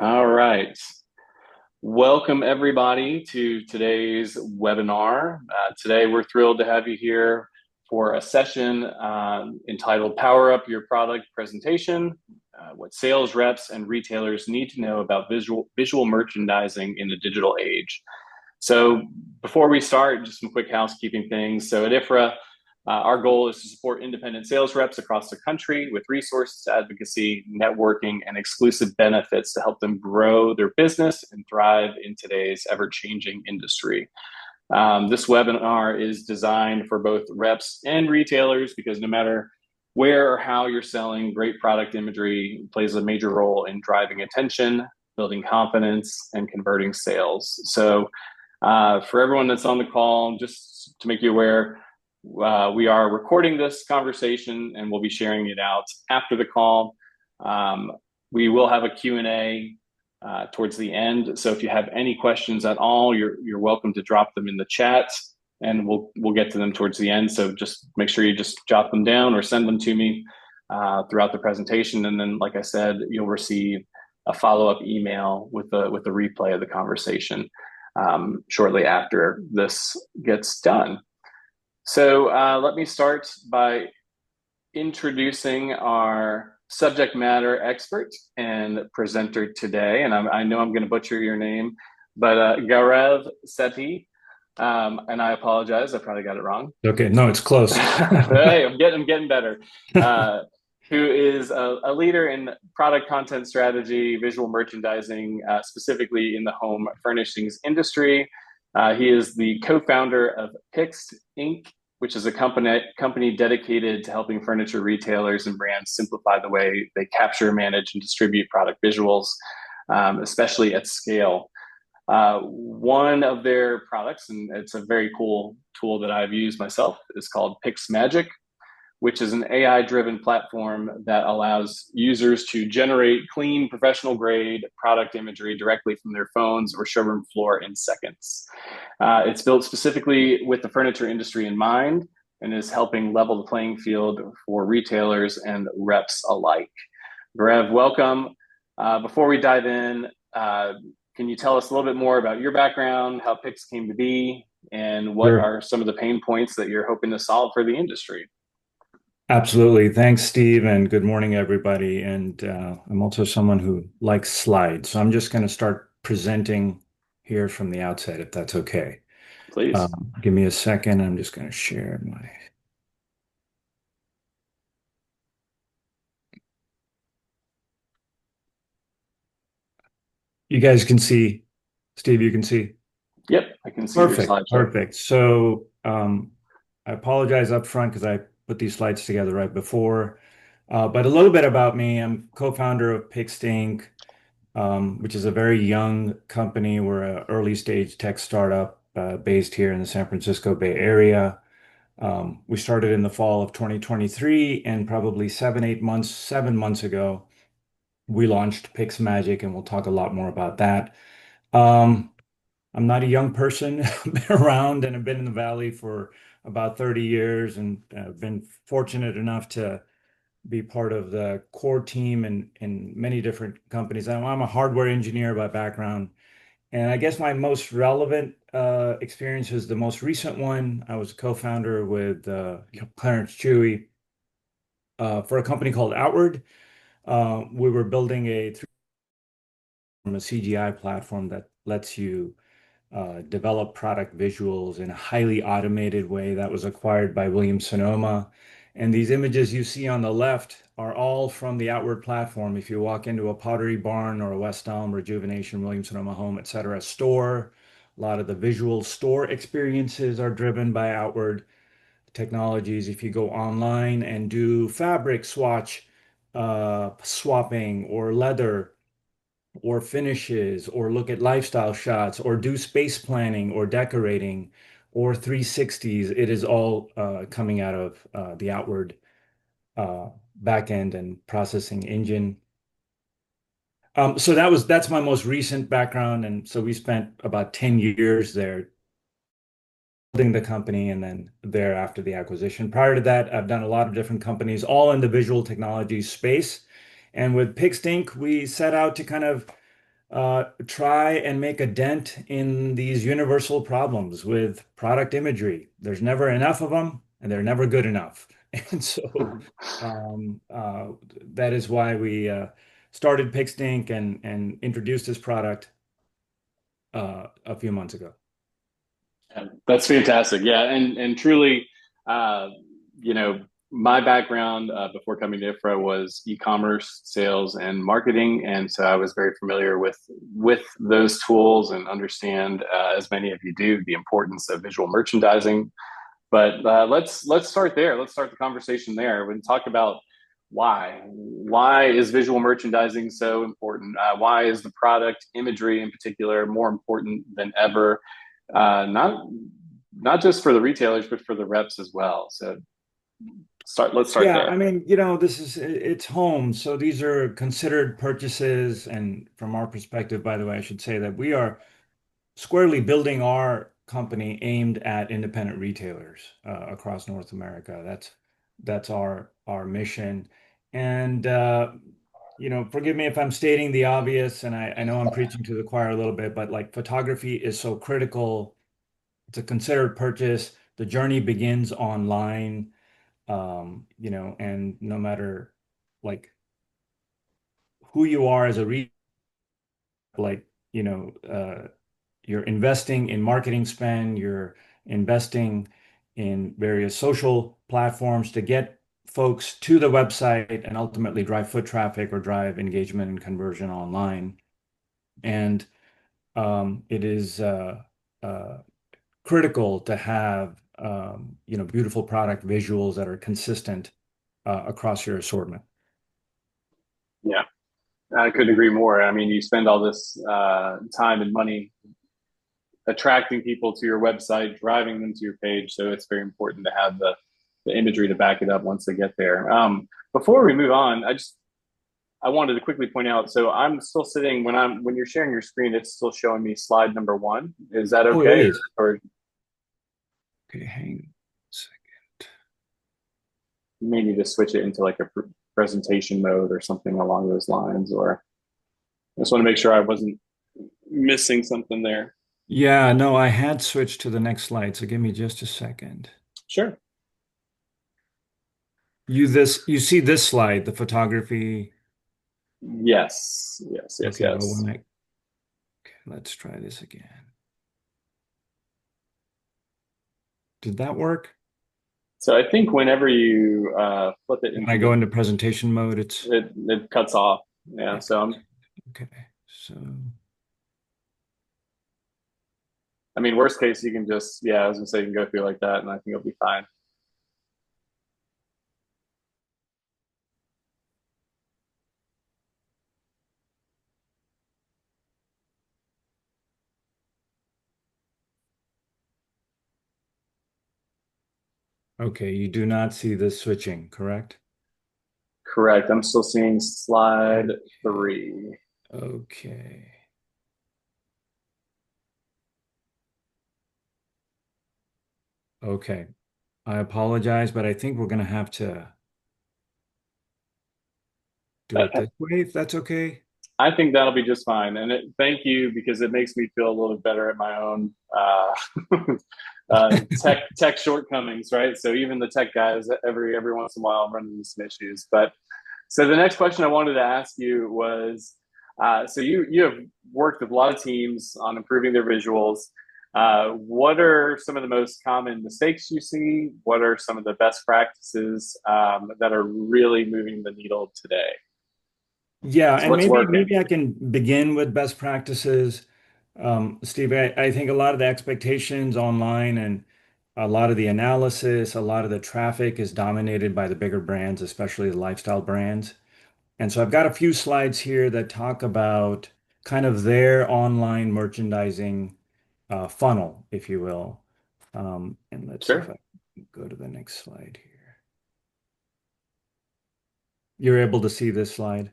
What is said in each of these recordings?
All right. Welcome, everybody, to today's webinar. Today, we're thrilled to have you here for a session entitled Power Up Your Product Presentation, what sales reps and retailers need to know about visual merchandising in the digital age. So before we start, just some quick housekeeping things. So at IHFRA, our goal is to support independent sales reps across the country with resources, advocacy, networking, and exclusive benefits to help them grow their business and thrive in today's ever-changing industry. This webinar is designed for both reps and retailers because no matter where or how you're selling, great product imagery plays a major role in driving attention, building confidence, and converting sales. So for everyone that's on the call, just to make you aware, we are recording this conversation and we'll be sharing it out after the call. We will have a Q&A towards the end. So if you have any questions at all, you're welcome to drop them in the chat and we'll get to them towards the end. So just make sure you just jot them down or send them to me throughout the presentation. And then, like I said, you'll receive a follow-up email with the replay of the conversation shortly after this gets done. So let me start by introducing our subject matter expert and presenter today. And I know I'm going to butcher your name, but Gaurav Sethi, and I apologize, I probably got it wrong. Okay, no, it's close. Hey, I'm getting better. Who is a leader in product content strategy, visual merchandising, specifically in the home furnishings industry. He is the co-founder of Pyxd Inc., which is a company dedicated to helping furniture retailers and brands simplify the way they capture, manage, and distribute product visuals, especially at scale. One of their products, and it's a very cool tool that I've used myself, is called PyxMagic, which is an AI-driven platform that allows users to generate clean, professional-grade product imagery directly from their phones or showroom floor in seconds. It's built specifically with the furniture industry in mind and is helping level the playing field for retailers and reps alike. Gaurav, welcome. Before we dive in, can you tell us a little bit more about your background, how Pyxd came to be, and what Sure. are some of the pain points that you're hoping to solve for the industry? Absolutely. Thanks, Steve, and good morning, everybody. And I'm also someone who likes slides. So I'm just going to start presenting here from the outset, if that's okay. Please. Give me a second. I'm just going to share my. You guys can see, Steve, you can see. Yep, I can see your Perfect, slideshow. perfect. So I apologize up front because I put these slides together right before. But a little bit about me. I'm co-founder of Pyxd Inc. Which is a very young company. We're an early stage tech startup based here in the San Francisco Bay Area. We started in the fall of 2023, and probably 7 months ago, we launched PyxMagic, and we'll talk a lot more about that. Um, I'm not a young person. I've been around and I've been in the Valley for about 30 years, and I've been fortunate enough to be part of the core team in many different companies. I'm a hardware engineer by background, and I guess my most relevant experience is the most recent one. I was a co-founder with Clarence Chewy for a company called Outward. We were building a CGI platform that lets you develop product visuals in a highly automated way that was acquired by Williams Sonoma. And these images you see on the left are all from the Outward platform. If you walk into a Pottery Barn or a West Elm, Rejuvenation, Williams Sonoma Home, etc. store, a lot of the visual store experiences are driven by Outward technologies. If you go online and do fabric swatch swapping or leather, or finishes, or look at lifestyle shots, or do space planning or decorating or 360s. It is all coming out of the Outward backend and processing engine. So that's my most recent background, and so we spent about 10 years there building the company, and then thereafter the acquisition. Prior to that, I've done a lot of different companies, all in the visual technology space. And with Pyxd Inc., we set out to kind of try and make a dent in these universal problems with product imagery. There's never enough of them, and they're never good enough. And so um, uh, that is why we started Pyxd Inc. and introduced this product a few months ago. Yeah, that's fantastic. Yeah, and truly, uh, you know, my background before coming to IFRA was e-commerce, sales, and marketing, and so I was very familiar with those tools and understand, as many of you do, the importance of visual merchandising. But let's start there. Let's start the conversation there. We can talk about why. Why is visual merchandising so important? Why is the product imagery in particular more important than ever? Not just for the retailers, but for the reps as well. So start. Let's start Yeah, there. I mean, this is it's home. So these are considered purchases. And from our perspective, by the way, I should say that we are squarely building our company aimed at independent retailers across North America. That's our mission. And forgive me if I'm stating the obvious, and I know I'm preaching to the choir a little bit, but like photography is so critical. It's a considered purchase. The journey begins online, and no matter like who you are as a retailer, like, you're investing in marketing spend, you're investing in various social platforms to get folks to the website and ultimately drive foot traffic or drive engagement and conversion online. And it is critical to have beautiful product visuals that are consistent across your assortment. Yeah, I couldn't agree more. I mean, you spend all this time and money attracting people to your website, driving them to your page. So it's very important to have the imagery to back it up once they get there. Before we move on, I wanted to quickly point out. So I'm still sitting when you're sharing your screen, it's still showing me slide number one. Is that Oh, it okay, is. or Okay, hang on a second. you may need to switch it into like a presentation mode or something along those lines? Or I just want to make sure I wasn't missing something there. Yeah, no, I had switched to the next slide, so give me just a second. Sure. You see this slide, the photography. Yes. Yes. Yes. Okay, well, Yes. okay, let's try this again. Did that work? So I think whenever you flip it When I into go into presentation mode, it's it cuts off. Yeah. it, So okay. So I mean, worst case, you can just, yeah, I was gonna say you can go through like that, and I think it'll be fine. okay, you do not see this switching, correct? Correct. I'm still seeing slide Okay. three. Okay. Okay. I apologize, but I think we're gonna have to do it I, this way, if that's okay. I think that'll be just fine. And thank you because it makes me feel a little better at my own tech shortcomings, right? So even the tech guys, every once in a while, run into some issues. But so the next question I wanted to ask you was, so you have worked with a lot of teams on improving their visuals. What are some of the most common mistakes you see? What are some of the best practices that are really moving the needle today? Yeah, So and what's maybe working? I can begin with best practices. Steve, I think a lot of the expectations online and a lot of the analysis, a lot of the traffic is dominated by the bigger brands, especially the lifestyle brands. And so I've got a few slides here that talk about kind of their online merchandising funnel, if you will. And let's see if Sure. I can go to the next slide here. You're able to see this slide?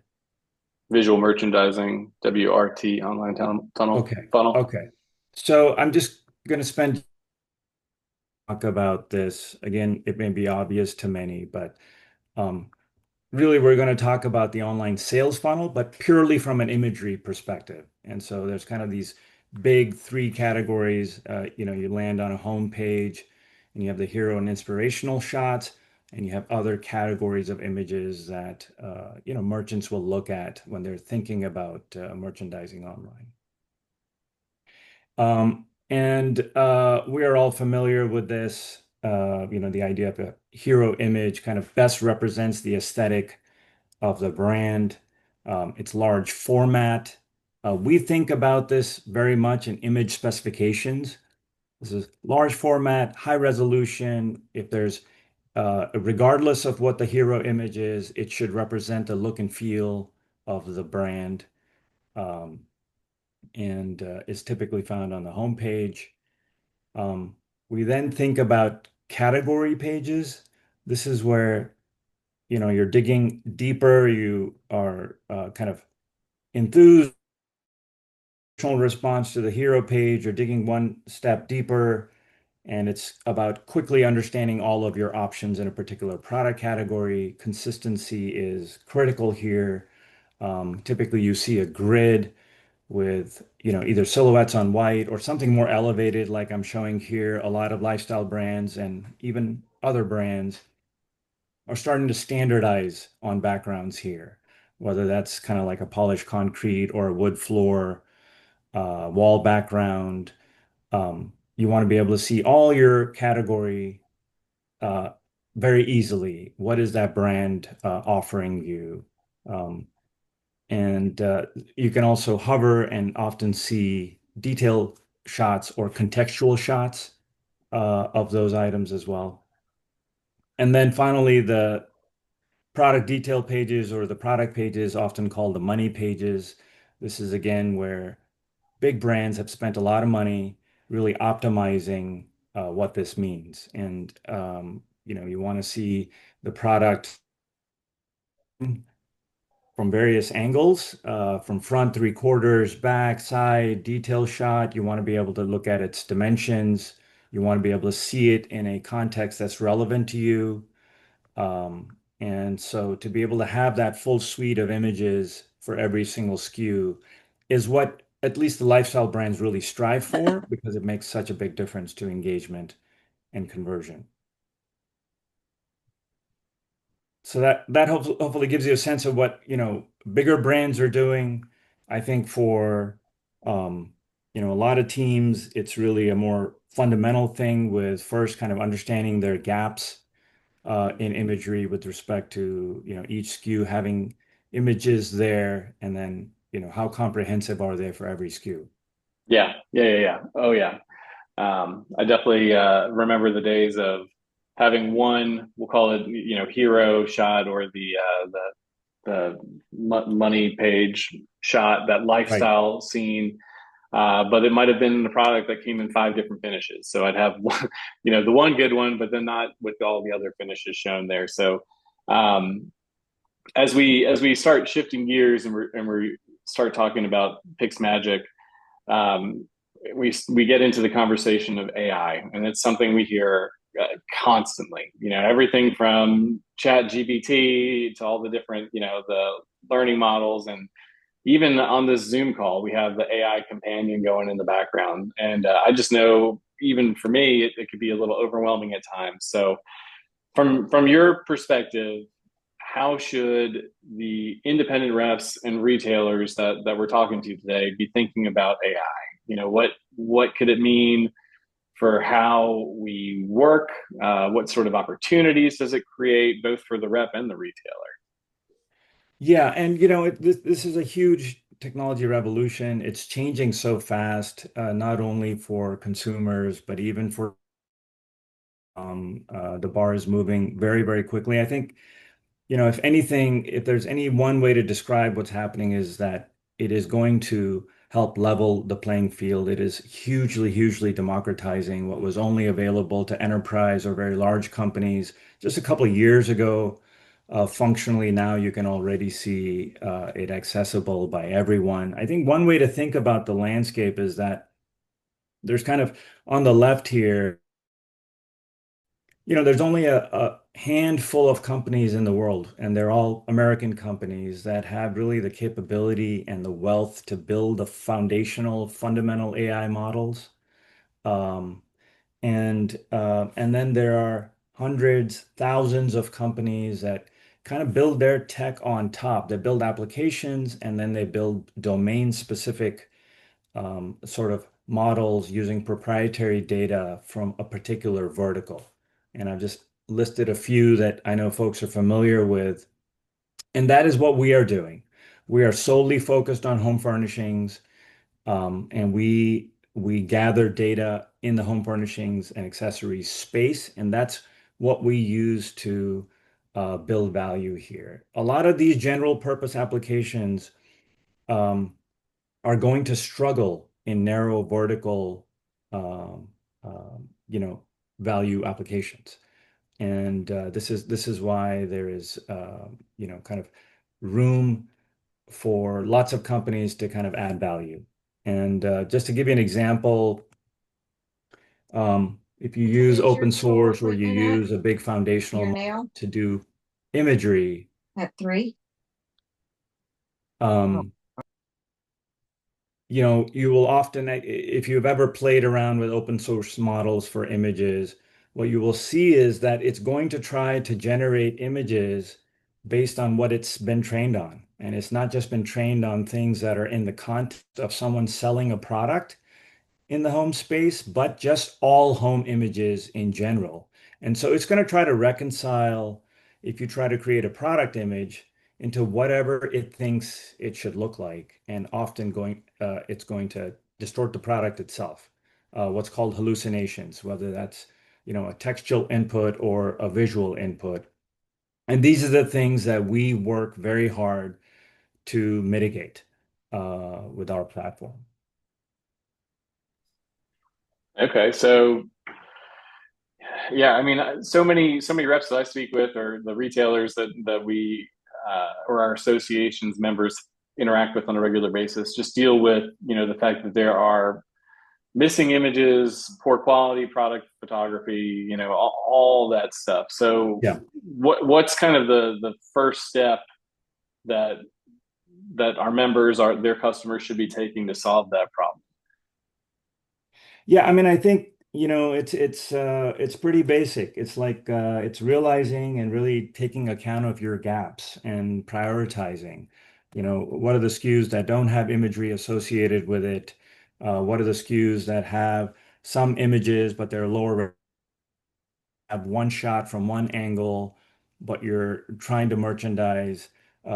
Visual merchandising, WRT, online tunnel Okay. funnel. Okay. So I'm just going to spend talk about this. Again, it may be obvious to many, but um, really we're going to talk about the online sales funnel, but purely from an imagery perspective. And so there's kind of these big three categories. You land on a home page and you have the hero and inspirational shots, and you have other categories of images that merchants will look at when they're thinking about merchandising online. And we are all familiar with this. The idea of a hero image kind of best represents the aesthetic of the brand. It's large format. We think about this very much in image specifications. This is large format, high resolution. If there's, regardless of what the hero image is, it should represent the look and feel of the brand. Um, and is typically found on the home page. Um, we then think about category pages. This is where, you're digging deeper. You are kind of enthused response to the hero page. You're digging one step deeper, and it's about quickly understanding all of your options in a particular product category. Consistency is critical here. Typically, you see a grid with either silhouettes on white or something more elevated like I'm showing here. A lot of lifestyle brands and even other brands are starting to standardize on backgrounds here, whether that's kind of like a polished concrete or a wood floor, wall background. You want to be able to see all your category uh, very easily. What is that brand offering you? Um, and you can also hover and often see detail shots or contextual shots of those items as well. And then finally, the product detail pages or the product pages, often called the money pages. This is again where big brands have spent a lot of money really optimizing what this means. And you want to see the product from various angles, from front, three quarters, back, side, detail shot. You want to be able to look at its dimensions. You want to be able to see it in a context that's relevant to you. And so to be able to have that full suite of images for every single SKU is what at least the lifestyle brands really strive for because it makes such a big difference to engagement and conversion. So that hopefully gives you a sense of what, bigger brands are doing. I think for um, a lot of teams, it's really a more fundamental thing with first kind of understanding their gaps in imagery with respect to, each SKU having images there, and then, how comprehensive are they for every SKU? Yeah, yeah, yeah, yeah. Oh, yeah. I definitely remember the days of having one, we'll call it, hero shot or the money page shot, that Right. lifestyle scene. But it might have been the product that came in five different finishes. So I'd have one, the one good one, but then not with all the other finishes shown there. So um, as we start shifting gears and we start talking about PyxMagic, um, we get into the conversation of AI, and it's something we hear constantly. Everything from Chat GPT to all the different, the learning models, and even on this Zoom call, we have the AI companion going in the background, and I just know even for me, it could be a little overwhelming at times. So, from your perspective, how should the independent reps and retailers that we're talking to today be thinking about AI? What could it mean for how we work? What sort of opportunities does it create, both for the rep and the retailer? Yeah, and this is a huge technology revolution. It's changing so fast, not only for consumers, but even for the bar is moving very, very quickly. I think if anything, if there's any one way to describe what's happening is that it is going to help level the playing field. It is hugely, hugely democratizing what was only available to enterprise or very large companies just a couple of years ago. Functionally, now you can already see it accessible by everyone. I think one way to think about the landscape is that there's kind of on the left here, there's only handful of companies in the world, and they're all American companies that have really the capability and the wealth to build the foundational, fundamental AI models. Um, and then there are hundreds, thousands of companies that kind of build their tech on top. They build applications and then they build domain-specific sort of models using proprietary data from a particular vertical. And I've just listed a few that I know folks are familiar with. And that is what we are doing. We are solely focused on home furnishings, and we gather data in the home furnishings and accessories space, and that's what we use to build value here. A lot of these general purpose applications um, are going to struggle in narrow vertical, um, you know, value applications. And this is why there is, kind of room for lots of companies to kind of add value. And just to give you an example, if you use Is your open tool source or you appointment at use a big foundational here model now to do imagery, at 3? um, you will often, if you've ever played around with open source models for images, what you will see is that it's going to try to generate images based on what it's been trained on. And it's not just been trained on things that are in the context of someone selling a product in the home space, but just all home images in general. And so it's going to try to reconcile, if you try to create a product image, into whatever it thinks it should look like. And often it's going to distort the product itself, what's called hallucinations, whether that's, a textual input or a visual input. And these are the things that we work very hard to mitigate with our platform. Okay, so yeah, I mean, so many reps that I speak with, or the retailers that we or our associations members interact with on a regular basis, just deal with the fact that there are missing images, poor quality product photography, all that stuff. So Yeah. what's kind of the first step that our members, are their customers, should be taking to solve that problem? Yeah, I mean, I think, it's pretty basic. It's like it's realizing and really taking account of your gaps and prioritizing. What are the SKUs that don't have imagery associated with it? What are the SKUs that have some images, but they're lower, have one shot from one angle, but you're trying to merchandise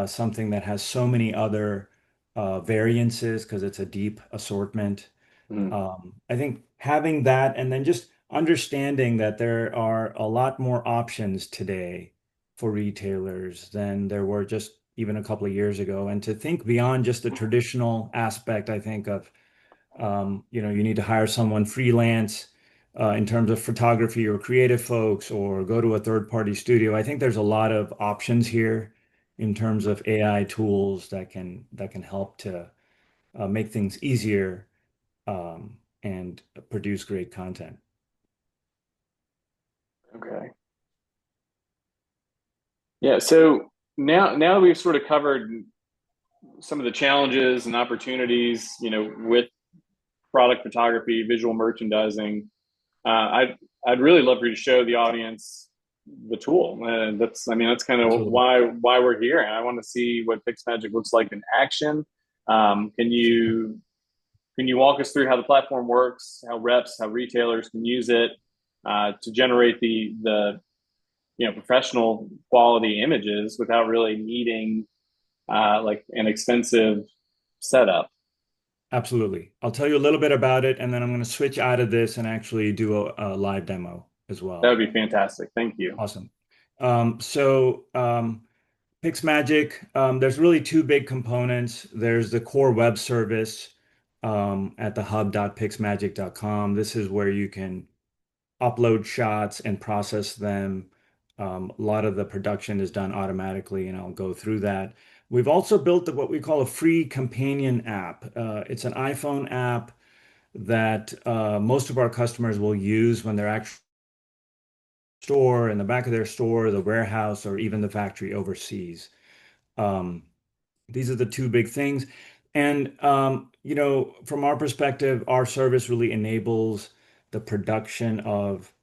something that has so many other variances because it's a deep assortment. Mm. I think having that and then just understanding that there are a lot more options today for retailers than there were just even a couple of years ago. And to think beyond just the traditional aspect, I think of, you need to hire someone freelance in terms of photography or creative folks or go to a third-party studio. I think there's a lot of options here in terms of AI tools that can help to make things easier and produce great content. Okay. Yeah. So now that we've sort of covered some of the challenges and opportunities, with product photography, visual merchandising, I'd really love for you to show the audience the tool. And that's kind of Absolutely. why we're here. And I want to see what PyxMagic looks like in action. Can you walk us through how the platform works, how reps, how retailers can use it to generate the professional quality images without really needing like an expensive setup? Absolutely. I'll tell you a little bit about it, and then I'm going to switch out of this and actually do a live demo as That would well. be fantastic. Thank you. Awesome. So PyxMagic, there's really two big components. There's the core web service at the hub.pixmagic.com. This is where you can upload shots and process them. A lot of the production is done automatically, and I'll go through that. We've also built what we call a free companion app. It's an iPhone app that most of our customers will use when they're actually store, in the back of their store, the warehouse, or even the factory overseas. Um, these are the two big things. And, from our perspective, our service really enables the production of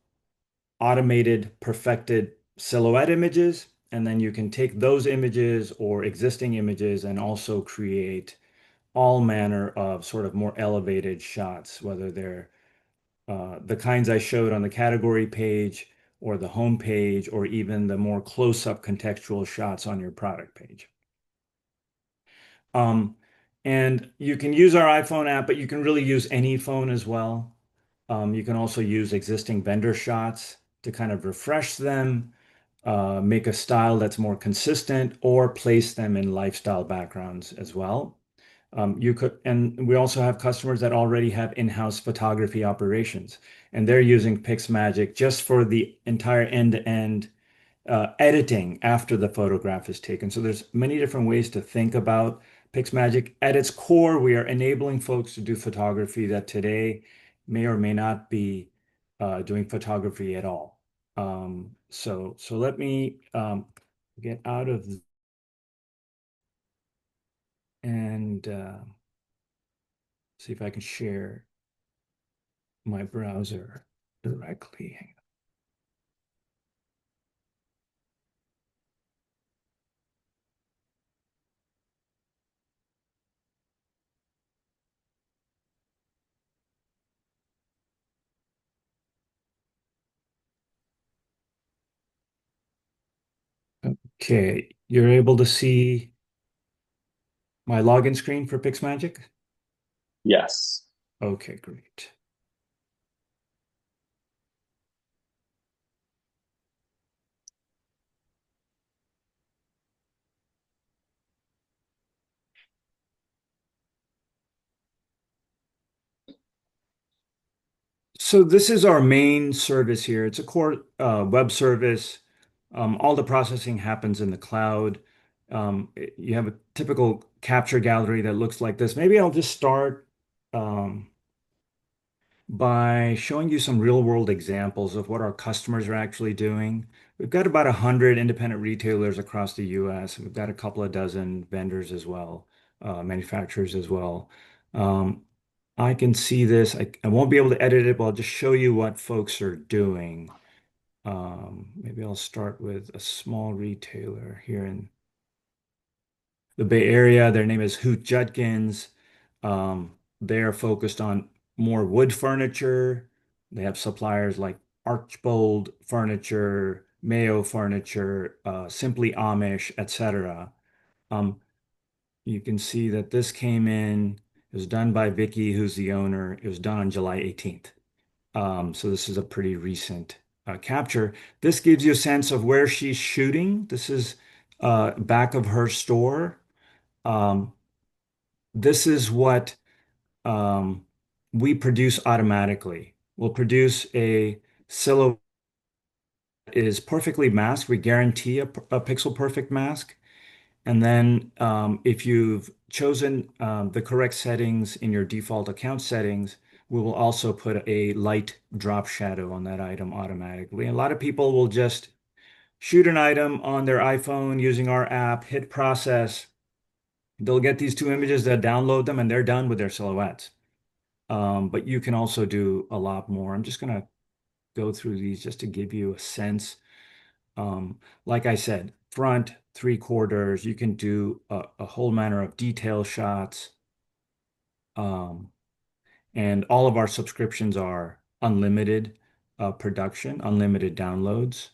automated, perfected silhouette images. And then you can take those images or existing images and also create all manner of sort of more elevated shots, whether they're the kinds I showed on the category page or the home page, or even the more close-up contextual shots on your product page. Um, and you can use our iPhone app, but you can really use any phone as well. You can also use existing vendor shots to kind of refresh them, make a style that's more consistent, or place them in lifestyle backgrounds as well. And we also have customers that already have in-house photography operations, and they're using PyxMagic just for the entire end-to-end editing after the photograph is taken. So there's many different ways to think about PyxMagic. At its core, we are enabling folks to do photography that today may or may not be doing photography at all. So let me get out of and see if I can share my browser directly. Okay, you're able to see my login screen for PyxMagic? Yes. Okay, great. So this is our main service here. It's a core web service. All the processing happens in the cloud. You have a typical capture gallery that looks like this. Maybe I'll just start um, by showing you some real world examples of what our customers are actually doing. We've got about 100 independent retailers across the US. We've got a couple of dozen vendors as well, manufacturers as well. Um, I can see this. I won't be able to edit it, but I'll just show you what folks are doing. Maybe I'll start with a small retailer here in the Bay Area. Their name is Hoot Judkins. They're focused on more wood furniture. They have suppliers like Archbold Furniture, Mayo Furniture, Simply Amish, etc. Um, you can see that this came in, it was done by Vicky, who's the owner. It was done on July 18th. So this is a pretty recent capture. This gives you a sense of where she's shooting. This is back of her store. Um, this is what um, we produce automatically. We'll produce a silhouette that is perfectly masked. We guarantee a pixel perfect mask. And then if you've chosen the correct settings in your default account settings, we will also put a light drop shadow on that item automatically. A lot of people will just shoot an item on their iPhone using our app, hit process. They'll get these two images, they'll download them, and they're done with their silhouettes. But you can also do a lot more. I'm just going to go through these just to give you a sense. Like I said, front, three quarters, you can do a whole manner of detail shots. Um, and all of our subscriptions are unlimited production, unlimited downloads.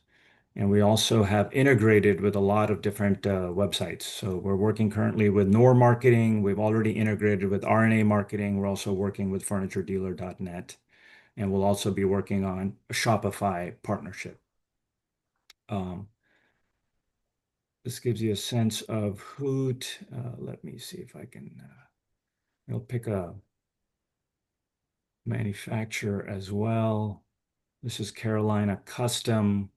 And we also have integrated with a lot of different websites. So we're working currently with Nor Marketing. We've already integrated with RNA Marketing. We're also working with FurnitureDealer.net. And we'll also be working on a Shopify partnership. Um, this gives you a sense of Hoot. Let me see if I can, I'll pick a manufacturer as well. This is Carolina Custom.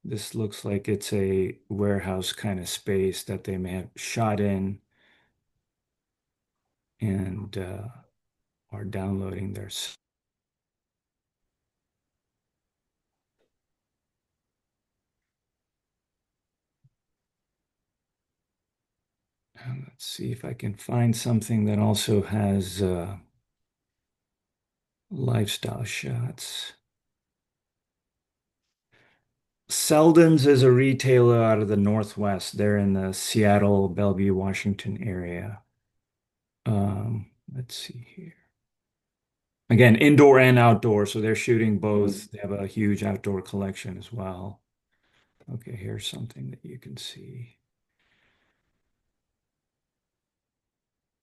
This looks like it's a warehouse kind of space that they may have shot in and are downloading their. Let's see if I can find something that also has lifestyle shots. Selden's is a retailer out of the Northwest. They're in the Seattle, Bellevue, Washington area. Let's see here. Again, indoor and outdoor, so they're shooting Mhm. both. They have a huge outdoor collection as well. Okay, here's something that you can see.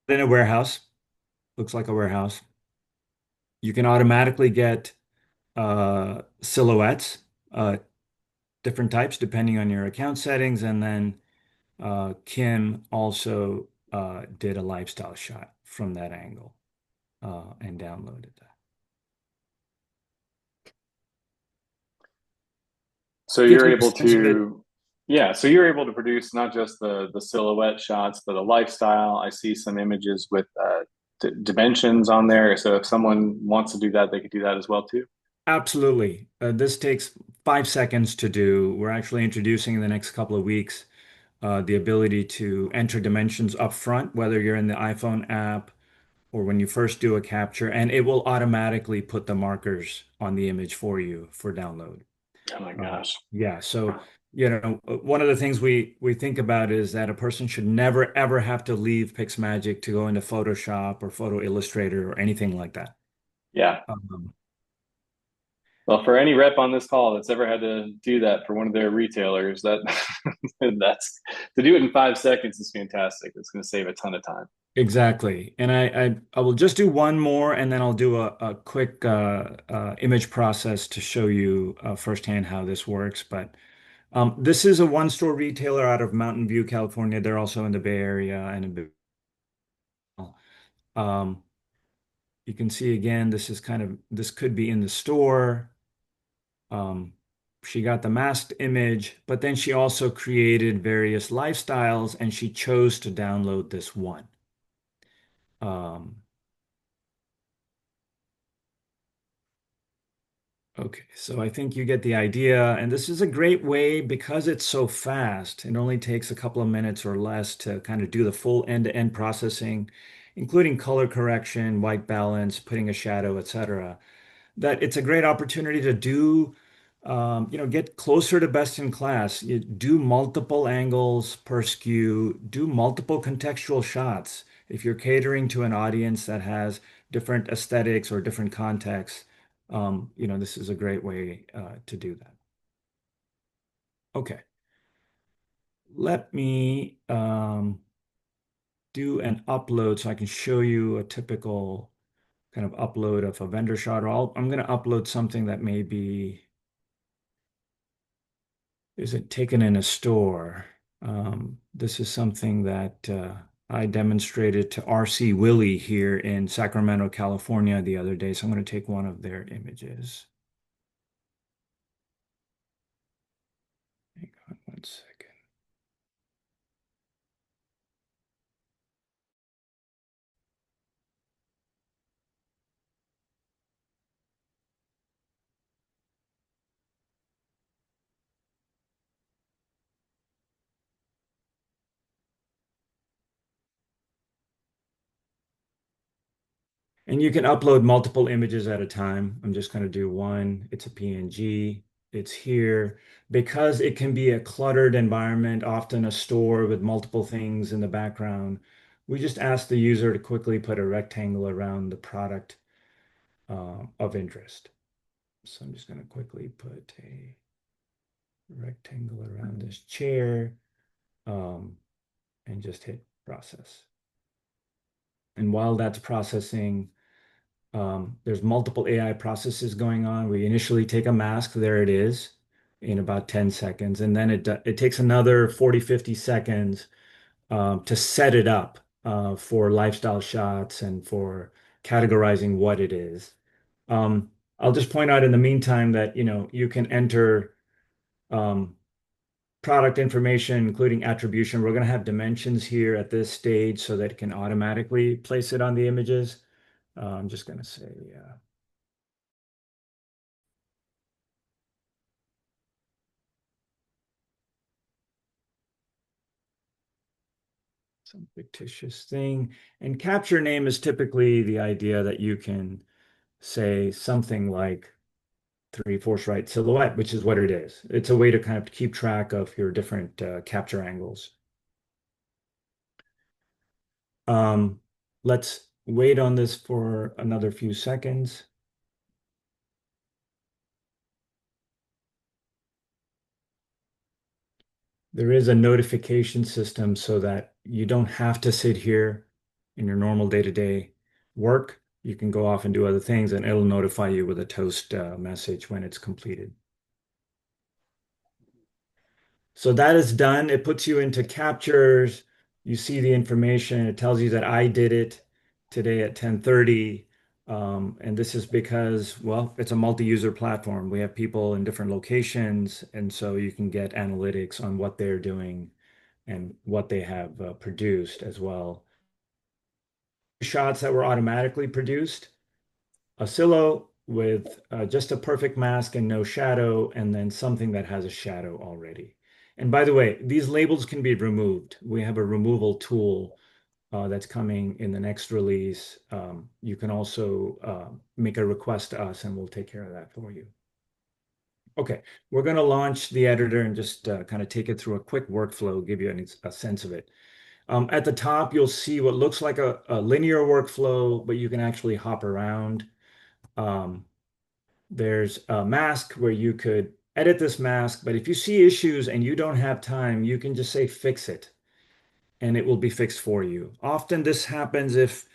In a warehouse, looks like a warehouse. You can automatically get silhouettes, uh, different types depending on your account settings, and then Kim also did a lifestyle shot from that angle and downloaded that. So Gives you're you a able sense of it. to, yeah, so you're able to produce not just the silhouette shots, but a lifestyle. I see some images with dimensions on there. So if someone wants to do that, they could do that as well too. Absolutely. This takes 5 seconds to do. We're actually introducing in the next couple of weeks the ability to enter dimensions up front, whether you're in the iPhone app or when you first do a capture, and it will automatically put the markers on the image for you for download. Oh my gosh. Yeah, so one of the things we think about is that a person should never ever have to leave PyxMagic to go into Photoshop or Photo Illustrator or anything like that. Yeah. Um, Well, for any rep on this call that's ever had to do that for one of their retailers, that that's to do it in 5 seconds is fantastic. It's going to save a ton of time. exactly. And I will just do one more and then I'll do a quick image process to show you firsthand how this works. But this is a one-store retailer out of Mountain View, California. They're also in the Bay Area and in um, you can see again, this could be in the store. Um, she got the masked image, but then she also created various lifestyles and she chose to download this one. Um, okay, so I think you get the idea. And this is a great way because it's so fast. It only takes a couple of minutes or less to kind of do the full end-to-end processing, including color correction, white balance, putting a shadow, etc. That it's a great opportunity to do, get closer to best in class. You do multiple angles per SKU, do multiple contextual shots. If you're catering to an audience that has different aesthetics or different contexts, this is a great way to do that. Okay, let me do an upload so I can show you a typical kind of upload of a vendor shot. Or I'm going to upload something that may be isn't taken in a store. This is something that I demonstrated to RC Willie here in Sacramento, California the other day. So I'm going to take one of their images. Hang on one second. And you can upload multiple images at a time. I'm just going to do one. It's a PNG. It's here. Because it can be a cluttered environment, often a store with multiple things in the background, we just ask the user to quickly put a rectangle around the product of interest. So I'm just going to quickly put a rectangle around this chair um, and just hit process. And while that's processing, there's multiple AI processes going on. We initially take a mask, there it is, in about 10 seconds. And then it takes another 40, 50 seconds to set it up for lifestyle shots and for categorizing what it is. Um, I'll just point out in the meantime that, you can enter um, product information, including attribution. We're going to have dimensions here at this stage so that it can automatically place it on the images. I'm just going to say, some fictitious thing. And capture name is typically the idea that you can say something like three-fourths right silhouette, which is what it is. It's a way to kind of keep track of your different capture angles. Um, let's wait on this for another few seconds. There is a notification system so that you don't have to sit here in your normal day-to-day work. You can go off and do other things, and it'll notify you with a toast message when it's completed. So that is done. It puts you into captures. You see the information. It tells you that I did it today at 10:30. And this is because, well, it's a multi-user platform. We have people in different locations, and so you can get analytics on what they're doing and what they have produced as well. Shots that were automatically produced, a silo with just a perfect mask and no shadow, and then something that has a shadow already. And by the way, these labels can be removed. We have a removal tool that's coming in the next release. You can also make a request to us and we'll take care of that for you. Okay, we're going to launch the editor and just kind of take it through a quick workflow, give you a sense of it. At the top, you'll see what looks like a linear workflow, but you can actually hop around. Um, there's a mask where you could edit this mask, but if you see issues and you don't have time, you can just say fix it and it will be fixed for you. Often this happens if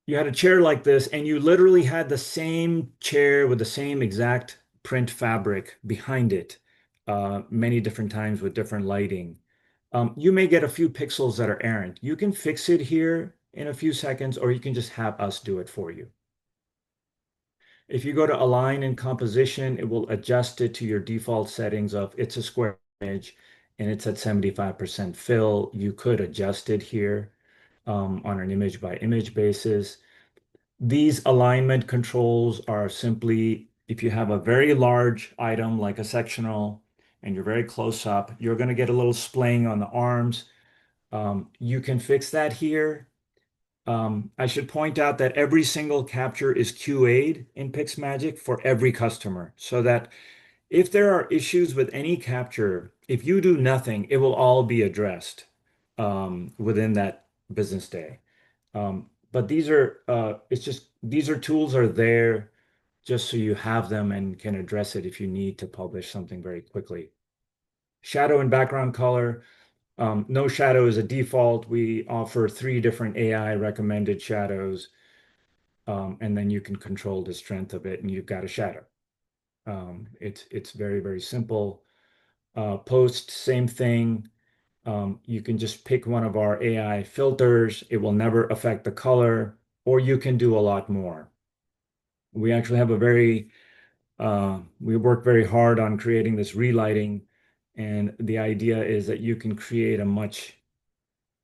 you had a chair like this and you literally had the same chair with the same exact print fabric behind it many different times with different lighting. You may get a few pixels that are errant. You can fix it here in a few seconds, or you can just have us do it for you. If you go to align in composition, it will adjust it to your default settings of it's a square image and it's at 75% fill. You could adjust it here on an image by image basis. These alignment controls are simply if you have a very large item like a sectional and you're very close up, you're going to get a little splaying on the arms. You can fix that here. I should point out that every single capture is QA'd in PyxMagic for every customer, so that if there are issues with any capture, if you do nothing, it will all be addressed within that business day. But it's just these are tools are there just so you have them and can address it if you need to publish something very quickly. Shadow and background color. No shadow is a default. We offer three different AI recommended shadows, and then you can control the strength of it, and you've got a shadow. It's very, very simple. Post, same thing. You can just pick one of our AI filters. It will never affect the color, or you can do a lot more. We actually have we work very hard on creating this relighting, and the idea is that you can create a much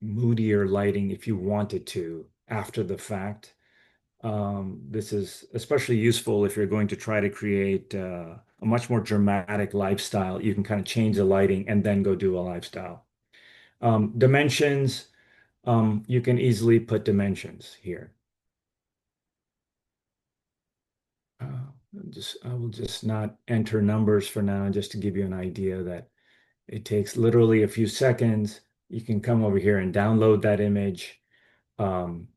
moodier lighting if you wanted to after the fact. This is especially useful if you're going to try to create a much more dramatic lifestyle. You can kind of change the lighting and then go do a lifestyle. Dimensions, you can easily put dimensions here. I will just not enter numbers for now, just to give you an idea that it takes literally a few seconds. You can come over here and download that image. Um,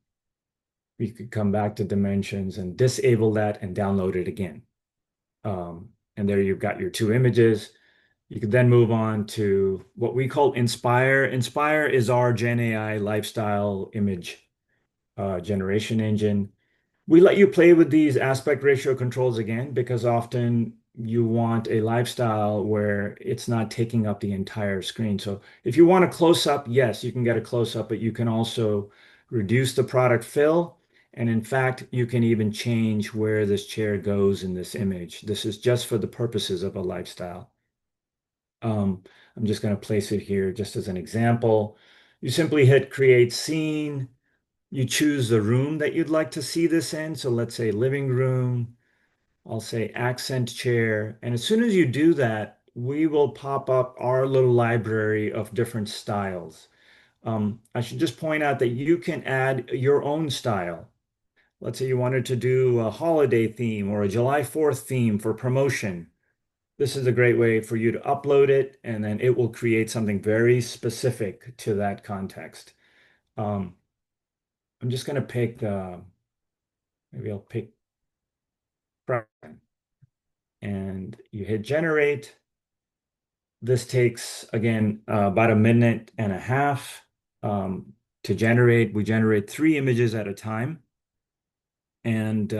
you could come back to dimensions and disable that and download it again. And there you've got your two images. You could then move on to what we call Inspire. Inspire is our Gen AI lifestyle image generation engine. We let you play with these aspect ratio controls again because often you want a lifestyle where it's not taking up the entire screen. So if you want a close up, yes, you can get a close up, but you can also reduce the product fill. And in fact, you can even change where this chair goes in this image. This is just for the purposes of a lifestyle. I'm just going to place it here just as an example. You simply hit create scene. You choose the room that you'd like to see this in. So let's say living room. I'll say accent chair. And as soon as you do that, we will pop up our little library of different styles. I should just point out that you can add your own style. Let's say you wanted to do a holiday theme or a July 4th theme for promotion. This is a great way for you to upload it, and then it will create something very specific to that context. Um, I'm just going to pick, maybe I'll pick, and you hit generate. This takes, again, about a minute and a half to generate. We generate 3 images at a time. And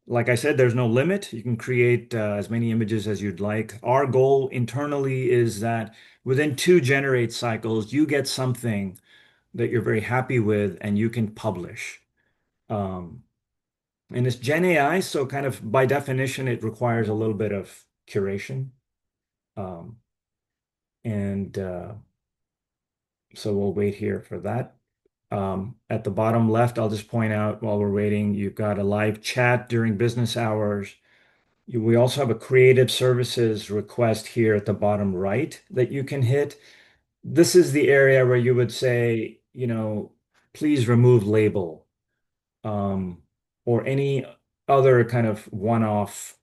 like I said, there's no limit. You can create as many images as you'd like. Our goal internally is that within 2 generate cycles, you get something that you're very happy with and you can publish. Um, and it's Gen AI, so kind of by definition, it requires a little bit of curation. Um, and so we'll wait here for that. At the bottom left, I'll just point out while we're waiting, you've got a live chat during business hours. We also have a creative services request here at the bottom right that you can hit. This is the area where you would say, please remove label, um, or any other kind of one-off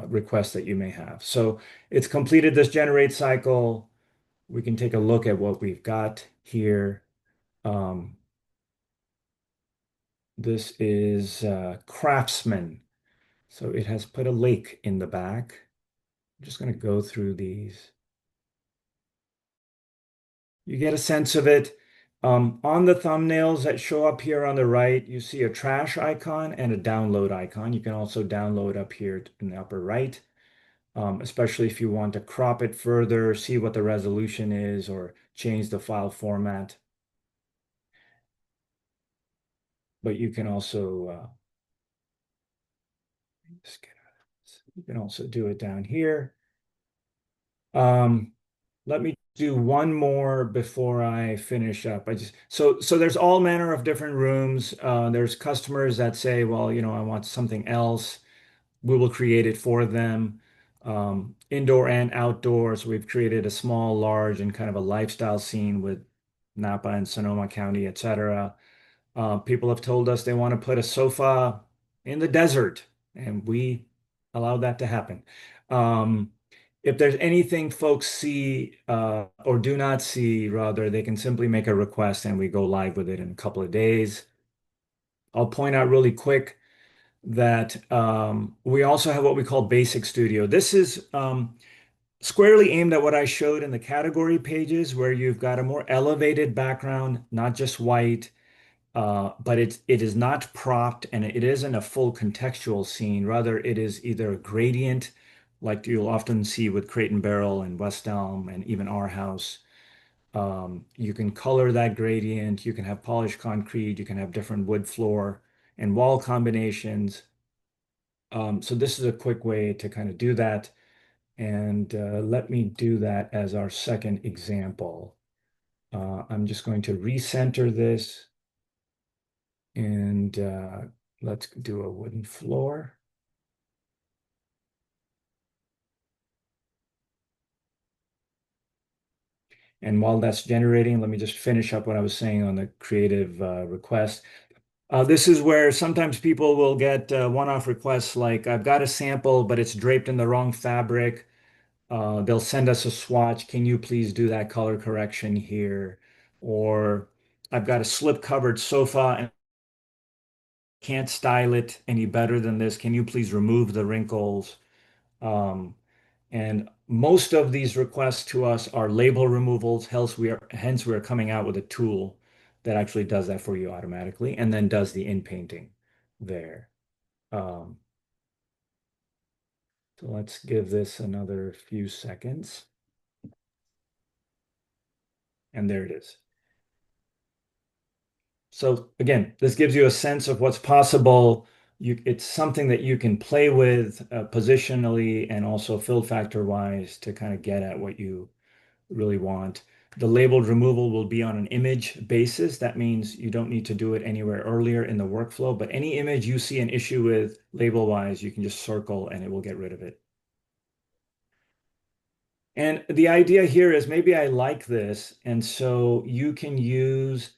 request that you may have. So it's completed this generate cycle. We can take a look at what we've got here. Um, this is Craftsman. So it has put a lake in the back. I'm just going to go through these. You get a sense of it. On the thumbnails that show up here on the right, you see a trash icon and a download icon. You can also download up here in the upper right, especially if you want to crop it further, see what the resolution is, or change the file format. But you can also you can also do it down here. Um, Let me do one more before I finish up. So there's all manner of different rooms. There's customers that say, well, I want something else. We will create it for them. Indoor and outdoors. We've created a small, large, and kind of a lifestyle scene with Napa and Sonoma County, etc. People have told us they want to put a sofa in the desert, and we allow that to happen. Um, if there's anything folks see or do not see, rather, they can simply make a request and we go live with it in a couple of days. I'll point out really quick that we also have what we call Basic Studio. This is squarely aimed at what I showed in the category pages, where you've got a more elevated background, not just white. But it is not propped and it isn't a full contextual scene. Rather, it is either a gradient, like you'll often see with Crate and Barrel and West Elm and even our house. You can color that gradient. You can have polished concrete. You can have different wood floor and wall combinations. So this is a quick way to kind of do that. And let me do that as our second example. I'm just going to recenter this. And let's do a wooden floor. And while that's generating, let me just finish up what I was saying on the creative request. This is where sometimes people will get one-off requests like, I've got a sample, but it's draped in the wrong fabric. They'll send us a swatch. Can you please do that color correction here? Or I've got a slip-covered sofa and can't style it any better than this. Can you please remove the wrinkles? Um, And most of these requests to us are label removals. Hence we are coming out with a tool that actually does that for you automatically and then does the in-painting there. Um, so let's give this another few seconds. And there it is. So again, this gives you a sense of what's possible. It's something that you can play with positionally and also fill factor wise to kind of get at what you really want. The labeled removal will be on an image basis. That means you don't need to do it anywhere earlier in the workflow, but any image you see an issue with label-wise, you can just circle and it will get rid of it. And the idea here is maybe I like this, and so you can use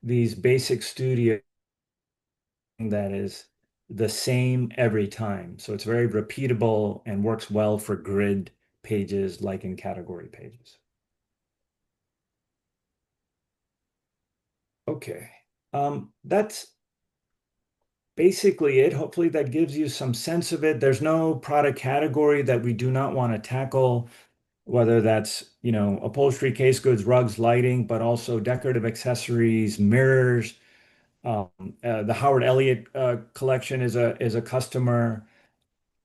these basic studio that is the same every time. So it's very repeatable and works well for grid pages like in category pages. Okay. That's basically it. Hopefully that gives you some sense of it. There's no product category that we do not want to tackle, whether that's, upholstery, case goods, rugs, lighting, but also decorative accessories, mirrors. Um, the Howard Elliott collection is a customer.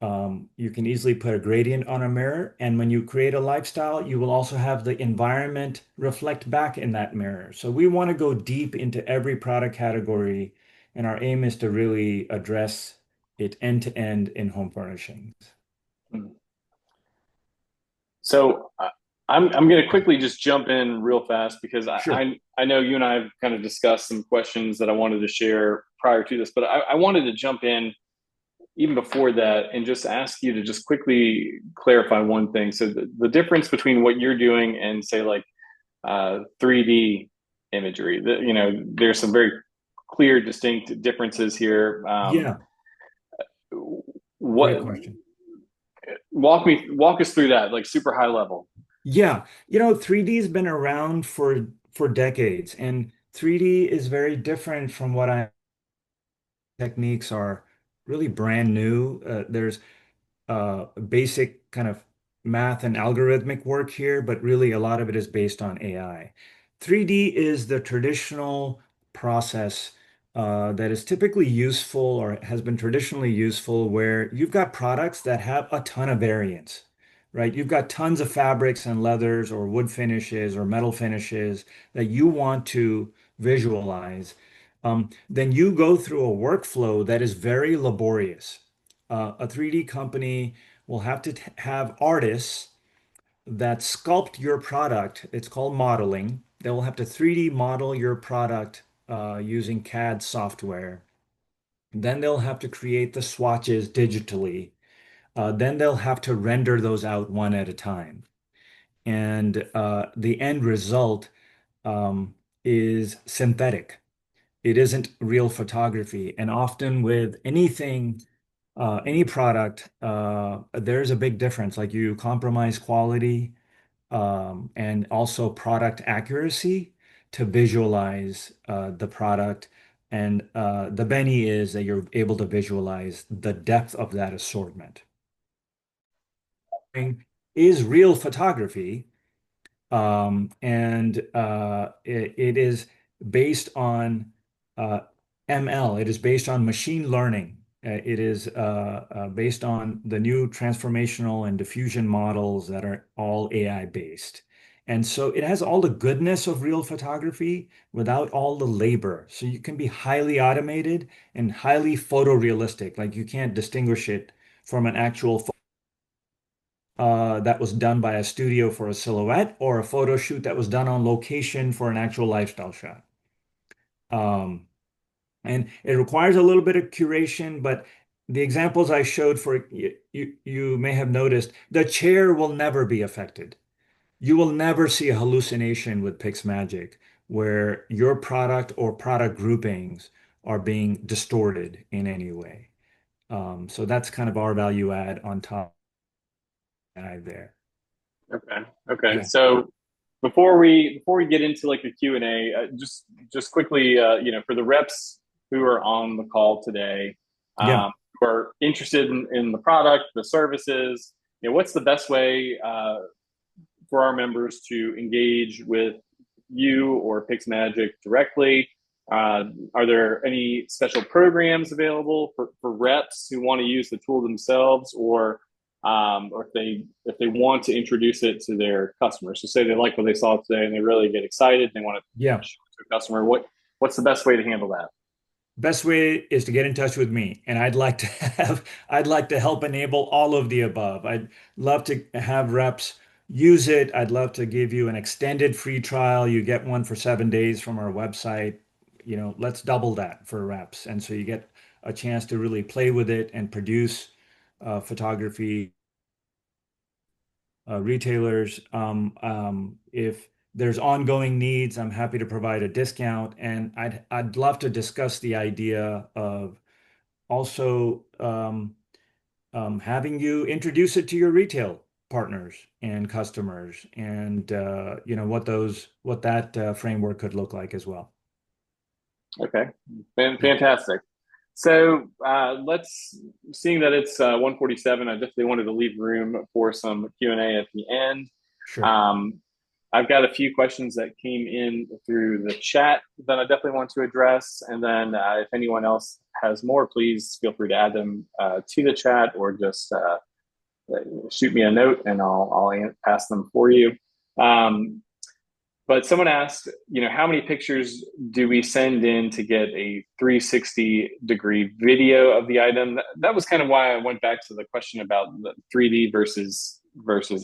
You can easily put a gradient on a mirror, and when you create a lifestyle, you will also have the environment reflect back in that mirror. So we want to go deep into every product category, and our aim is to really address it end to end in home furnishings. So I'm going to quickly just jump in real fast because Sure. I know you and I have kind of discussed some questions that I wanted to share prior to this, but I wanted to jump in even before that and just ask you to just quickly clarify one thing. So the difference between what you're doing and say like 3D imagery, there's some very clear, distinct differences here. Yeah, great What question. walk us through that, like super high level. Yeah, 3D has been around for decades, and 3D is very different from what I techniques are really brand new. There's basic kind of math and algorithmic work here, but really a lot of it is based on AI. 3D is the traditional process that is typically useful or has been traditionally useful where you've got products that have a ton of variance, right? You've got tons of fabrics and leathers or wood finishes or metal finishes that you want to visualize. Then you go through a workflow that is very laborious. A 3D company will have to have artists that sculpt your product. It's called modeling. They will have to 3D model your product using CAD software. Then they'll have to create the swatches digitally. Then they'll have to render those out one at a time. And the end result is synthetic. It isn't real photography. And often with anything, any product, there's a big difference. Like you compromise quality and also product accuracy to visualize the product. And the Benny is that you're able to visualize the depth of that assortment. Is real photography, and it is based on uh, ML. It is based on machine learning. It is based on the new transformational and diffusion models that are all AI based. And so it has all the goodness of real photography without all the labor. So you can be highly automated and highly photorealistic. Like you can't distinguish it from an actual that was done by a studio for a silhouette or a photo shoot that was done on location for an actual lifestyle shot. Um, and it requires a little bit of curation, but the examples I showed for you may have noticed the chair will never be affected. You will never see a hallucination with PyxMagic where your product or product groupings are being distorted in any way. So that's kind of our value add on top of AI there. Okay. Okay. Yeah. So before we get into like the Q&A, just quickly, for the reps who are on the call today, Yeah. who are interested in the product, the services, what's the best way for our members to engage with you or PyxMagic directly? Are there any special programs available for reps who want to use the tool themselves, or if they want to introduce it to their customers? So say they like what they saw today and they really get excited and they want to Yeah. show it to a customer. What's the best way to handle that? Best way is to get in touch with me, and I'd like to help enable all of the above. I'd love to have reps use it. I'd love to give you an extended free trial. You get one for 7 days from our website. Let's double that for reps. And so you get a chance to really play with it and produce photography retailers. If there's ongoing needs, I'm happy to provide a discount. And I'd love to discuss the idea of also having you introduce it to your retail partners and customers, and what that framework could look like as well. Okay, Yeah, fantastic. So let's, seeing that it's 1:47, I definitely wanted to leave room for some Q&A at the end. sure. Um, I've got a few questions that came in through the chat that I definitely want to address. And then if anyone else has more, please feel free to add them to the chat or just shoot me a note and I'll ask them for you. Um, but someone asked, how many pictures do we send in to get a 360-degree video of the item? That was kind of why I went back to the question about the 3D versus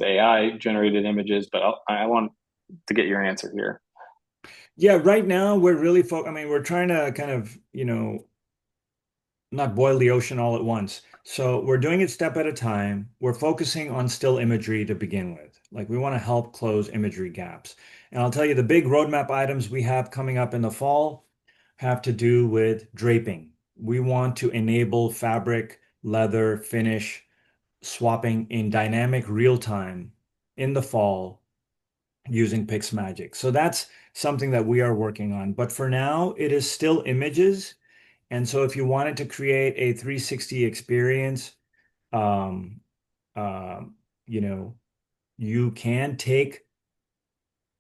AI generated images. But I want to get your answer here. Yeah, right now we're really I mean, we're trying to kind of, not boil the ocean all at once. So we're doing it step at a time. We're focusing on still imagery to begin with. Like we want to help close imagery gaps. And I'll tell you the big roadmap items we have coming up in the fall have to do with draping. We want to enable fabric, leather, finish, swapping in dynamic real time in the fall using PyxMagic. So that's something that we are working on. But for now, it is still images. And so if you wanted to create a 360 experience, um, um, you know, you can take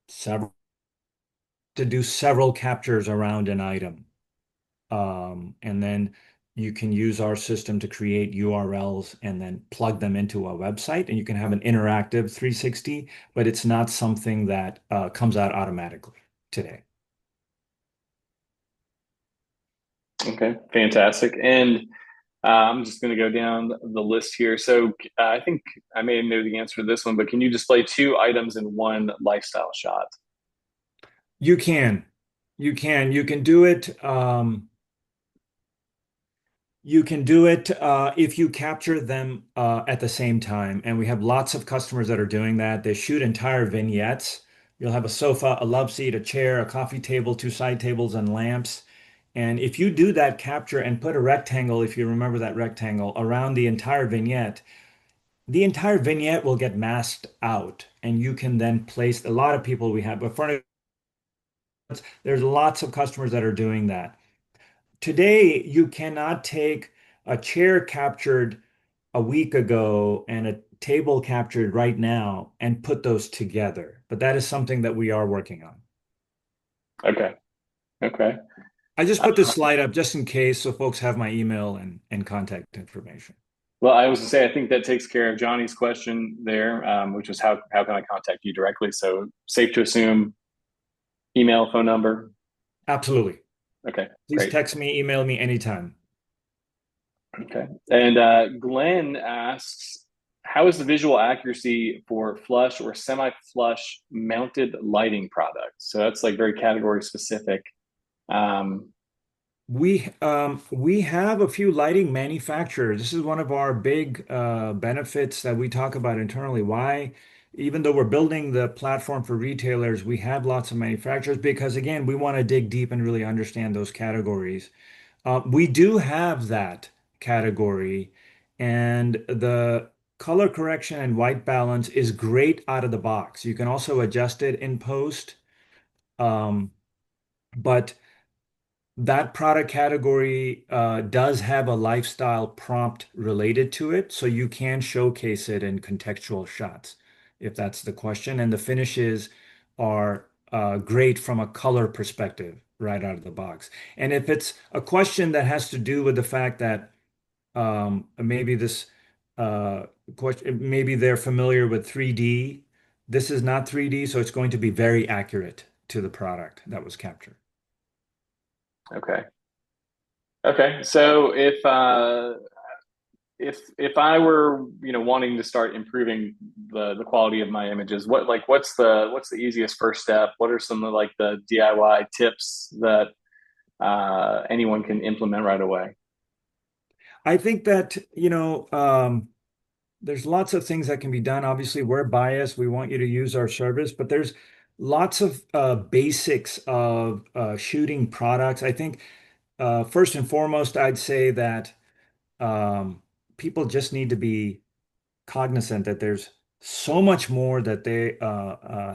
several to do several captures around an item. And then you can use our system to create URLs and then plug them into a website, and you can have an interactive 360, but it's not something that comes out automatically today. Okay, fantastic. And I'm just going to go down the list here. So I think I may know the answer to this one, but can you display two items in one lifestyle shot? You can, you can do it. You can do it if you capture them at the same time. And we have lots of customers that are doing that. They shoot entire vignettes. You'll have a sofa, a love seat, a chair, a coffee table, two side tables, and lamps. And if you do that capture and put a rectangle, if you remember that rectangle, around the entire vignette will get masked out. And you can then place a lot of people we have, but for there's lots of customers that are doing that. Today, you cannot take a chair captured a week ago and a table captured right now and put those together. But that is something that we are working on. Okay, okay. I just put this slide up just in case so folks have my email and contact information. Well, I was to say, I think that takes care of Johnny's question there, which was how can I contact you directly? So safe to assume email, phone number. Absolutely. Okay, Please great. text me, email me anytime. Okay. And Glenn asks, how is the visual accuracy for flush or semi-flush mounted lighting products? So that's like very category specific. Um, We have a few lighting manufacturers. This is one of our big benefits that we talk about internally. Why, even though we're building the platform for retailers, we have lots of manufacturers because again, we want to dig deep and really understand those categories. We do have that category, and the color correction and white balance is great out of the box. You can also adjust it in post, um, but that product category does have a lifestyle prompt related to it, so you can showcase it in contextual shots, if that's the question. And the finishes are great from a color perspective right out of the box. And if it's a question that has to do with the fact that maybe this question, maybe they're familiar with 3D, this is not 3D, so it's going to be very accurate to the product that was captured. okay. Okay. So if I were, wanting to start improving the quality of my images, what's the easiest first step? What are some of like the DIY tips that anyone can implement right away? I think that, there's lots of things that can be done. Obviously, we're biased. We want you to use our service, but there's lots of basics of shooting products. I think first and foremost, I'd say that people just need to be cognizant that there's so much more that they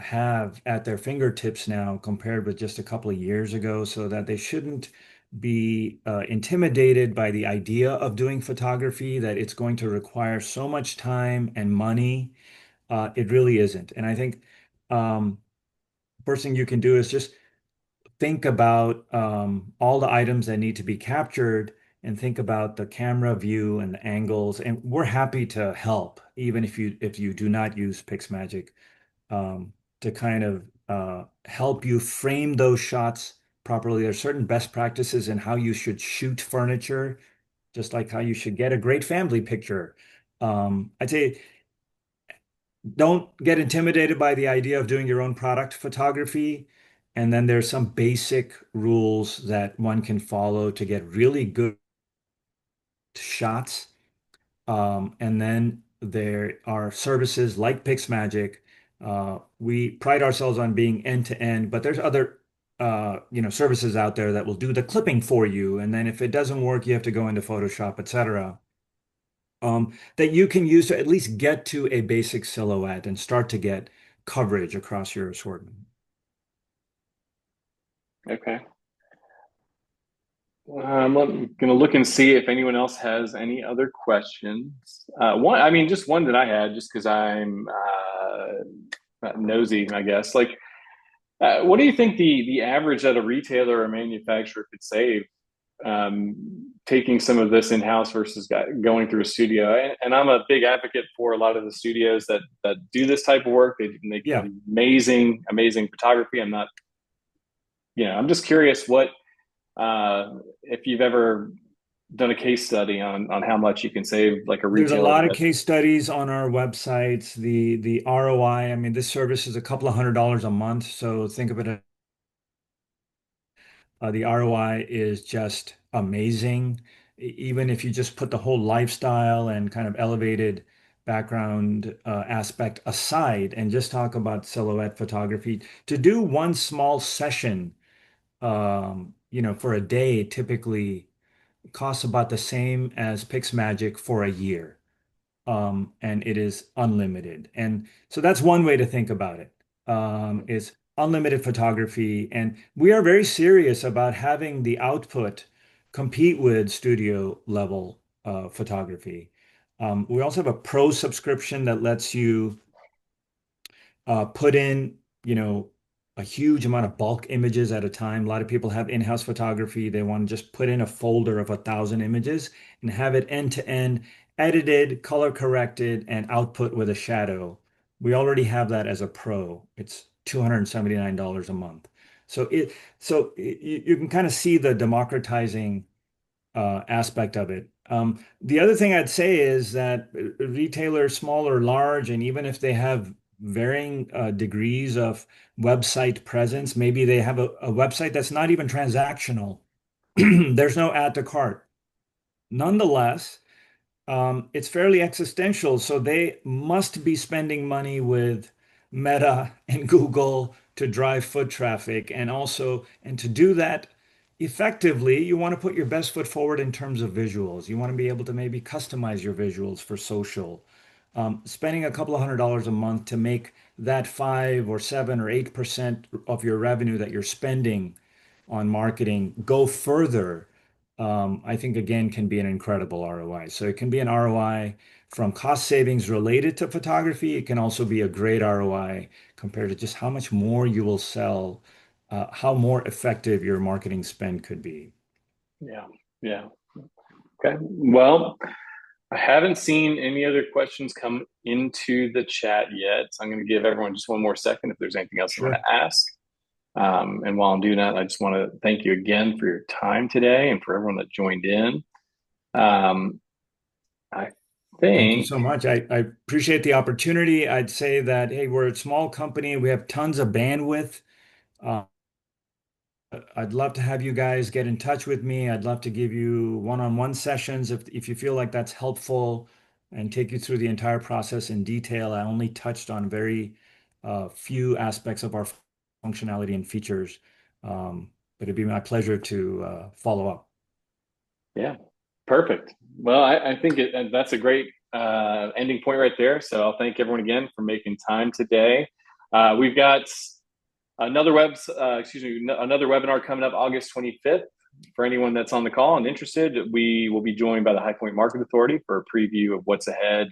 have at their fingertips now compared with just a couple of years ago, so that they shouldn't be intimidated by the idea of doing photography, that it's going to require so much time and money. It really isn't. And I think um, first thing you can do is just think about all the items that need to be captured and think about the camera view and the angles. And we're happy to help, even if you do not use PyxMagic, to kind of help you frame those shots properly. There's certain best practices in how you should shoot furniture, just like how you should get a great family picture. I'd say don't get intimidated by the idea of doing your own product photography. And then there's some basic rules that one can follow to get really good shots. And then there are services like PyxMagic. We pride ourselves on being end to end, but there's other services out there that will do the clipping for you. And then if it doesn't work, you have to go into Photoshop, etc. That you can use to at least get to a basic silhouette and start to get coverage across your assortment. Okay. I'm going to look and see if anyone else has any other questions. I mean, just one that I had, just because I'm nosy, I guess. Like, what do you think the average that a retailer or manufacturer could save taking some of this in house versus going through a studio? And I'm a big advocate for a lot of the studios that do this type of work. They Yeah, amazing photography. I'm just curious what if you've ever done a case study on how much you can save like a there's a retailer lot of that. case studies on our websites. The ROI, I mean, this service is a couple of $100 a month, so think of it. The ROI is just amazing. Even if you just put the whole lifestyle and kind of elevated background aspect aside and just talk about silhouette photography, to do one small session, for a day typically costs about the same as PixMagic for a year, and it is unlimited. And so that's one way to think about it, is unlimited photography. And we are very serious about having the output compete with studio level photography. We also have a pro subscription that lets you put in, a huge amount of bulk images at a time. A lot of people have in-house photography. They want to just put in a folder of 1,000 images and have it end to end, edited, color corrected, and output with a shadow. We already have that as a pro. It's $279 a month. You can kind of see the democratizing aspect of it. The other thing I'd say is that retailers, small or large, and even if they have varying degrees of website presence, maybe they have a website that's not even transactional. There's no add to cart. Nonetheless, it's fairly existential. So they must be spending money with Meta and Google to drive foot traffic. And to do that effectively, you want to put your best foot forward in terms of visuals. You want to be able to maybe customize your visuals for social. Spending a couple of $100 a month to make that 5 or 7 or 8% of your revenue that you're spending on marketing go further, I think again can be an incredible ROI. So it can be an ROI from cost savings related to photography. It can also be a great ROI compared to just how much more you will sell, how more effective your marketing spend could be. Yeah, yeah. Okay, well, I haven't seen any other questions come into the chat yet, so I'm going to give everyone just one more second if there's anything else you want Sure. to ask. And while I'm doing that, I just want to thank you again for your time today and for everyone that joined in. um, I Thank you think. so much. I appreciate the opportunity. I'd say that, hey, we're a small company. We have tons of bandwidth. Uh, I'd love to have you guys get in touch with me. I'd love to give you one-on-one sessions if you feel like that's helpful. and take you through the entire process in detail. I only touched on very few aspects of our functionality and features, but it'd be my pleasure to follow up. Yeah, perfect. Well, I think that's a great ending point right there. So I'll thank everyone again for making time today. We've got another webinar coming up August 25th. For anyone that's on the call and interested, we will be joined by the High Point Market Authority for a preview of what's ahead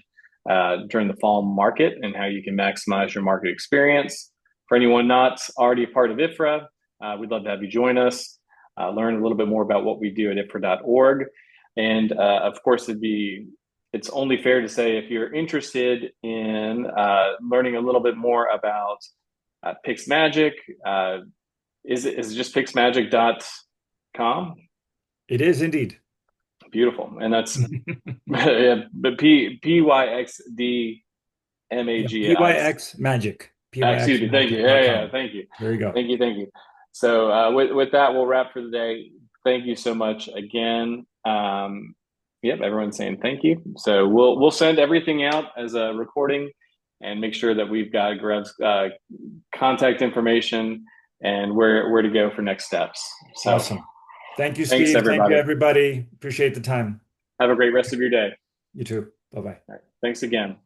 during the fall market and how you can maximize your market experience. For anyone not already a part of IHFRA, we'd love to have you join us, learn a little bit more about what we do at IHFRA.org. And of course, it's only fair to say if you're interested in learning a little bit more about PyxMagic, is it just PyxMagic.com? It is indeed. Beautiful. And that's yeah, but Yeah, PYXDMAGIC. PYX Magic. PYX Excuse me. Thank you. Yeah. Magic.com. Thank you. There you go. Thank you. So with that, we'll wrap for the day. Thank you so much again. Yep, everyone's saying thank you. So we'll send everything out as a recording and make sure that we've got Grav's contact information and where to go for next steps. So Awesome. Thank you, thanks, Steve. Thank you, everybody. everybody. Appreciate the time. Have a great rest of your day. You too. Bye-bye. All right. Thanks again.